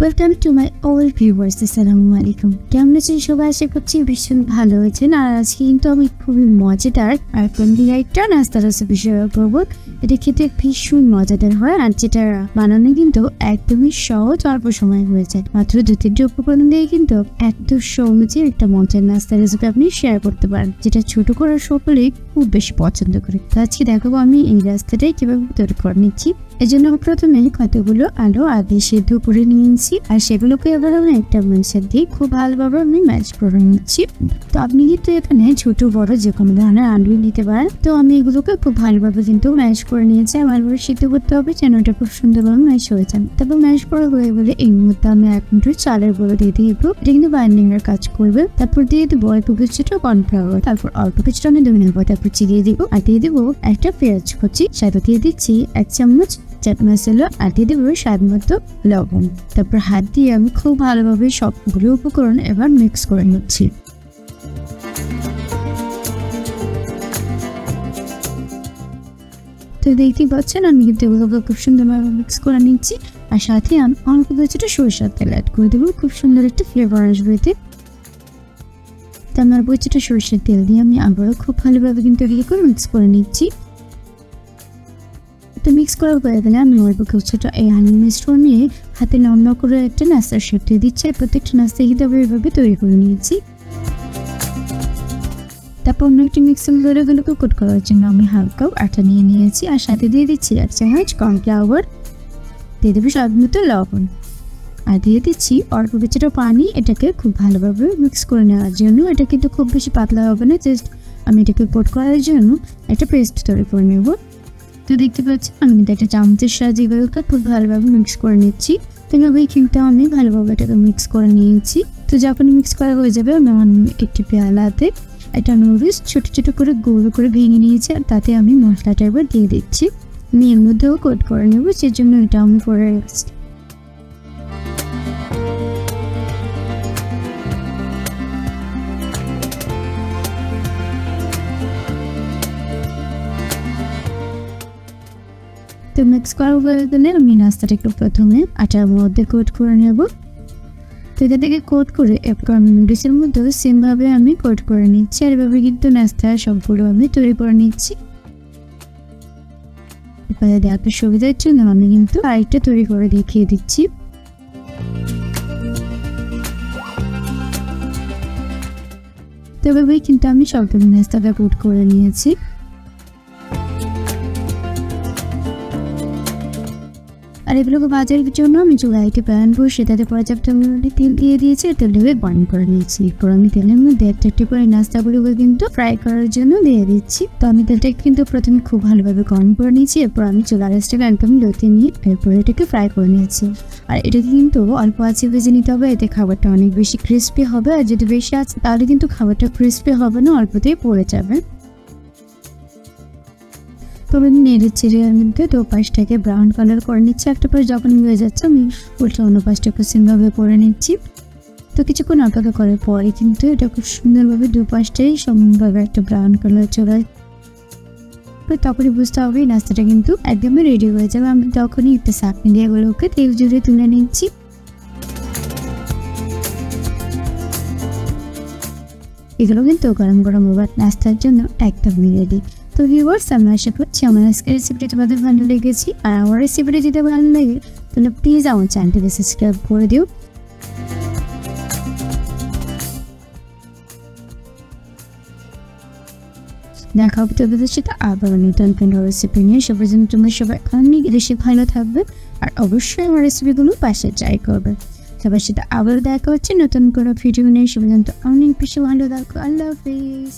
Welcome to my all viewers. আসসালামু আলাইকুম। কেমন আছেন সবাই? আশা করছি ভীষণ ভালো আছেন। আর আজকে কিন্তু আমি খুবই মজাদার আর একটা নাস্তা রেসিপি শেয়ার করবো। এটা খেতে ভীষণ মজাদার হয় আর যেটা বানানো কিন্তু একদমই সহজ, অল্প সময় হয়ে যায়। মাত্র 2-3টি উপকরণ দিয়ে কিন্তু এত সহজে একটা মজার নাস্তা রেসিপি আপনি শেয়ার করতে পারেন, যেটা ছোট করার সকলেই খুব বেশি পছন্দ করে। তো আজকে দেখাবো আমি এই রাস্তাটাই কিভাবে তৈরি করে নিচ্ছি। এই জন্য প্রথমে কতগুলো আলু আগে সেদ্ধ করে নিয়েছি আর সেগুলোকে এবার আমি একটা মাংসের দিয়ে খুব ভালোভাবে আমি ম্যাশ করে নিচ্ছি। তো আপনি কিন্তু এখানে ছোট বড় যে কোনো ধরনের আলু নিতে পারেন। তো আমি এগুলোকে খুব ভালোভাবে কিন্তু ম্যাশ করে নিয়েছি। ভালোভাবে সিদ্ধ করতে হবে যেন এটা খুব সুন্দরভাবে ম্যাশ হয়ে যায়। তারপর ম্যাশ করা হয়ে গেলে এই মুহূর্তে আমি 1 মিনিট চালের গুঁড়ো দিয়ে দিব। এটা কিন্তু বাইন্ডিং এর কাজ করবে। তারপর দিয়ে দেবো অল্প কিছুটা কর্নফ্লাওয়ার, তারপর অল্প কিছুটা আমি ধনে নেবো, তারপর চিড়িয়ে দিব আর দিয়ে দেবো একটা পেঁয়াজ কুচি, সাথে দিয়ে দিচ্ছি 1 চামচ চাট মশলা আর দিয়ে দেবো স্বাদ মতো লবণ। তারপর হাত দিয়ে আমি খুব ভালোভাবে সবগুলো উপকরণ এবার মিক্স করে নিচ্ছি। তো দেখতেই পাচ্ছেন আমি কিন্তু এগুলোকে খুব সুন্দরভাবে মিক্স করে নিচ্ছি আর সাথে আমি অল্প কিছুটা সরিষার তেল অ্যাড করে দেবো, খুব সুন্দর একটা ফ্লেভার আসবে এতে। তো আমার কিছুটা সরিষার তেল দিয়ে আমি আবারও খুব ভালোভাবে কিন্তু এগুলো করে মিক্স করে নিচ্ছি। তো মিক্স করার পরে গেলে আমি অল্প কিছুটা এই আলু মিশ্রণ নিয়ে হাতে লম্বা করে একটা নাস্তার শেপ দিয়ে দিচ্ছি। প্রত্যেকটা নাস্তা কিন্তু আমি এভাবে তৈরি করে নিয়েছি। তারপর অন্য একটি মিক্সিং জারগুলোকে কোট করার জন্য আমি হালকা আটা নিয়ে নিয়েছি আর সাথে দিয়ে দিচ্ছি 1 চামচ কর্নফ্লাওয়ার, দিয়ে দেবো স্বাদ মতো লবণ আর দিয়ে দিচ্ছি অল্প কিছুটা পানি। এটাকে খুব ভালোভাবে মিক্স করে নেওয়ার জন্য, এটা কিন্তু খুব বেশি পাতলা হবে না, জাস্ট আমি এটাকে কোট করার জন্য একটা পেস্ট তৈরি করে নেব। তো দেখতে পাচ্ছি আমি কিন্তু একটা চামচের সাহায্যে এগুলোকে খুব ভালোভাবে মিক্স করে নিচ্ছি। তো এভাবেই কিন্তু আমি ভালোভাবে এটাকে মিক্স করে নিয়েছি। তো যখন মিক্স করা হয়ে যাবে আমি একটি পেয়ালাতে একটা নুডলস ছোট ছোট করে গোল করে ভেঙে নিয়েছি আর তাতে আমি মশলাটা এবার দিয়ে দিচ্ছি। আমি এর মধ্যেও কোট করে নেব, সেজন্য এটা আমি করে রাখছি। তো মিক্স করা হয়ে গেলে আমি নাস্তাটা একটু প্রথমে আটার মধ্যে কোট করে নেব। তো এটা থেকে কোট করে এরপর আমি নুডলসের মধ্যেও সেমভাবে আমি কোট করে নিচ্ছি আর এভাবে কিন্তু নাস্তা সবগুলো আমি তৈরি করে নিচ্ছি। এরপরে দেওয়ার সুবিধার জন্য আমি কিন্তু আরেকটা তৈরি করে দেখিয়ে দিচ্ছি। তো এভাবেই কিন্তু আমি সবগুলো নাস্তাটা কোট করে নিয়েছি। আর এগুলোকে ভাজার জন্য আমি চুলায় একটা প্যান বসিয়ে তাতে পর্যাপ্ত পরিমাণে তেল দিয়ে দিয়েছি আর তেলটাকে গরম করে নিয়েছি। এরপর আমি তেলের মধ্যে একটা করে নাস্তাগুলোকে কিন্তু ফ্রাই করার জন্য দিয়ে দিচ্ছি। তো আমি তেলটাকে কিন্তু প্রথমে খুব ভালোভাবে গরম করে নিয়েছি। এরপর আমি চুলার আঁচটাকে একদম লোতে নিয়ে এরপর এটাকে ফ্রাই করে নিয়েছি। আর এটাকে কিন্তু অল্প আঁচে ভেজে নিতে হবে, এতে খাবারটা অনেক বেশি ক্রিস্পি হবে। আর যদি বেশি আছে তাহলে কিন্তু খাবারটা ক্রিস্পি হবে না, অল্পতেই পড়ে যাবে। তবে নেড়ে চেড়ে আমি দু পাশটাকে ব্রাউন কালার করে নিচ্ছি। একটা পাশ যখন হয়ে যাচ্ছে আমি উল্টা অন্য পাশটাকে সেমভাবে করে নিচ্ছি। তো কিছুক্ষণ অপেক্ষা করার পরে কিন্তু এটা খুব সুন্দরভাবে দু পাশটাই সমানভাবে একটা ব্রাউন কালার চলে তখনই বুঝতে হবে নাস্তাটা কিন্তু একদমই রেডি হয়ে যাবে। আমি তখনই একটা চাটনি দিয়ে এগুলোকে তেল জুড়ে তুলে নিচ্ছি। এগুলো কিন্তু গরম গরম নাস্তার জন্য একদমই রেডি। তো ভিউয়ার্স, আমি আশা করছি আমার আজকের রেসিপিটা তোমাদের ভালো লেগেছে। আর আমার রেসিপিটা যদি ভালো লাগে তাহলে প্লিজ আমার চ্যানেলটাকে সাবস্ক্রাইব করে দিও। দেখা হবে তোমাদের সাথে আবার নতুন কোনো রেসিপি নিয়ে। সে পর্যন্ত তোমরা সবাই অনেক বেশি ভালো থাকবে আর অবশ্যই আমার রেসিপিগুলো পাশে ট্রাই করবে। সবার সাথে আবার দেখা হচ্ছে নতুন কোনো ভিডিও নিয়ে। সে পর্যন্ত অনেক বেশি ভালো থাকো। আল্লাহ হাফিজ।